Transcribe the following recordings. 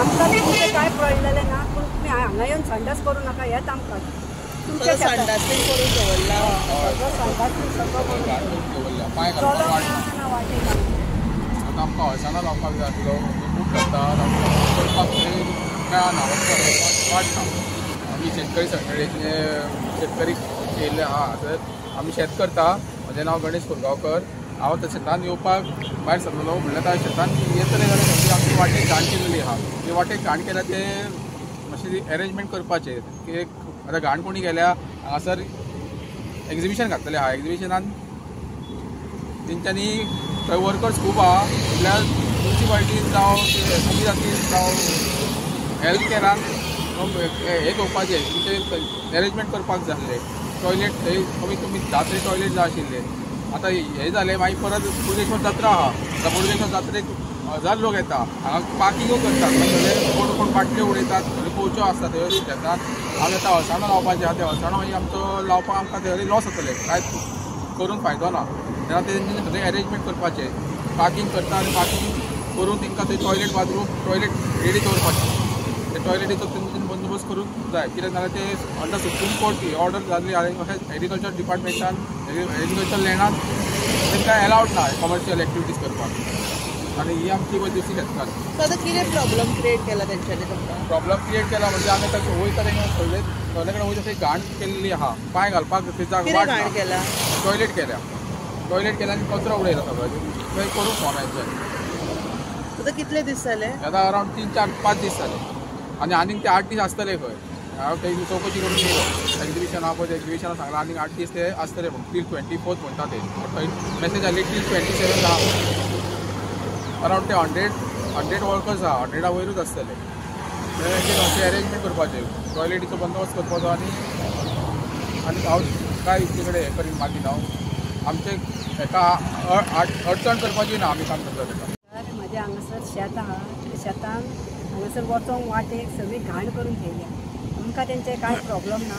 आमकां तुमचें कांय पडलेलें ना, पूण तुमी हांगा येवन संडास करूं नाका हेंच आमकां तुमच्या संडास करून दवरला सगळो संडास सगळो करून पांय चलोंक घालपाक मेळना वाटेक आतां आमकां हळसाणा लावपाक जाय आसलो बूक करतात करपाक मेळना वाडटा आमी शेतकरी संघटनेचे शेतकरी येयल्ले आहा तर आमी शेत करता. म्हजें नांव गणेश कुरगांवकर. हांव त्या शेतान येवपाक भायर सरलो म्हणल्यार त्या शेतान येतले जाल्यार सगळी आमची वाटेक घाण केलेली आहा. ती वाटेक घाण केल्या ते मातशें अरेंजमेंट करपाचें की आतां घाण कोणी केल्या हांगासर एक्झिबिशन घातलेलें आहा. एक्झिबिशनान तेंच्यांनी थंय वर्कर्स खूब आहा म्हटल्यार म्युनिसिपालिटीन जावं पंचायतीन जावं हेल्थ केरान हे घेवपाचें तुमचें अरेंजमेंट करपाक जाय आसलें. टॉयलेट थंय कमीत कमी 10 तरी टॉयलेट जाय आशिल्ले. आतां हें जालें मागीर परत बोडगेश्वर जात्रा आहा. आतां बोडगेश्वर जात्रेक 1000 लोक येता. हांगा पार्किंगूय करतात सगळे कोण कोण बाटल्यो उडयतात थंय पोवच्यो आसता थंय शेतान. आमी आतां अळसाणो लावपाचें आहा. ते अळसाणो मागीर आमचो लावपाक आमकां थंय लॉस जातलें कांय करून फायदो ना. तेन्ना तेंच्यांनी सगळें अरेंजमेंट करपाचें. पार्किंग करता आनी पार्किंग करून तेंकां थंय टॉयलेट बाथरूम टॉयलेट रेडी दवरपाचें. ते टॉयलेटीचो तेंच्यांनी बंदोबस्त करूंक जाय कित्याक नाजाल्यार ते अंडर सुप्रीम कोर्ट ही ऑर्डर जाल्ली एग्रीकल्चर डिपार्टमेंटान एग्रीकल्चर लँडान तेंकां एलावड ना कमर्शियल एक्टिविटीज करपाक आनी ही आमची दुसरी शेतकार. सो आतां कितें प्रॉब्लम क्रिएट केला तेंच्यांनी तुमकां? प्रॉब्लम क्रिएट केला म्हणजे आमी ताका वयता तेन्ना सगळे कडेन वयता थंय घाण केल्ली आहा. पांय घालपाक कितें घाण केला? टॉयलेट केल्या आनी कचरो उडयला सगळो थंय करूंक फोनायचें. आतां कितले दीस जाले? आतां अरावंड 3-4-5 दीस जाले आनीक ते 8 दीस आसतले खंय. हांव तेजी चवकशी करून येयलो. एक्झिबिशन आहा पळय एक्झिबिशनान सांगलां आनीक 8 दीस ते आसतले पूण टील 24th म्हणटा ते थंय मॅसेज आसली टील 27 आहा. अरावंड ते 100 वर्कर्स आहा. 100 वयरूच आसतले. अशें अरेंजमेंट करपाचें टॉयलेटीचो बंदोबस्त करपाचो आनी हांव कांय इतले कडेन हें करीन मागीर हांव आमचे हेका अडचण करपाची ना आमी काम करता तेका. म्हजें हांगासर शेत आहा. शेतान हांगासर वचोंक वाटेक सगळी घाण करून ठेयल्या. आमकां तेंचे कांय प्रॉब्लम ना.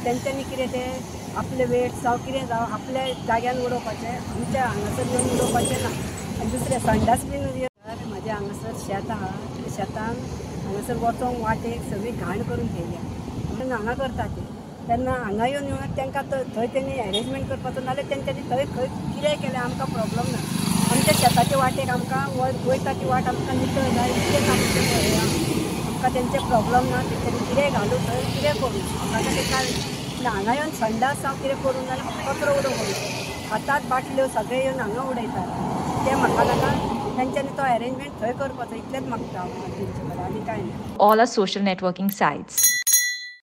तेंच्यांनी कितें ते आपले वेट जावं कितें जावं आपल्या जाग्यान उडोवपाचें आमच्या हांगासर येवन उडोवपाचें ना. आनी दुसरें संडास बीन म्हजें हांगासर शेत आहा. शेतान हांगासर वचोंक वाटेक सगळी घाण करून ठेयल्या. आमी हांगा करता ते तेन्ना हांगा येवन तेंकां थंय तेणी अरेंजमेंट करपाचो नाजाल्यार तेंच्यांनी थंय खंय कितेंय केलें आमकां प्रॉब्लम ना. आमच्या शेताचे वाटेक आमकां वयता ती वाट आमकां नितळ जाय इतलेंच आमकां तेंचे प्रॉब्लम ना. तेंच्यांनी कितेंय घालूं थंय कितें करूं म्हाका ते कांय हांगा येवन संडास जावं कितें करूं नाल्यार कचरो उडोवं खातात बाटल्यो सगळे येवन हांगा उडयतात. ते म्हाका नाका तेंच्यांनी तो अरेंजमेंट थंय करपाचो इतलेंच मागता हांव तेंचे कडेन आनी कांय ना. All our social networking sites.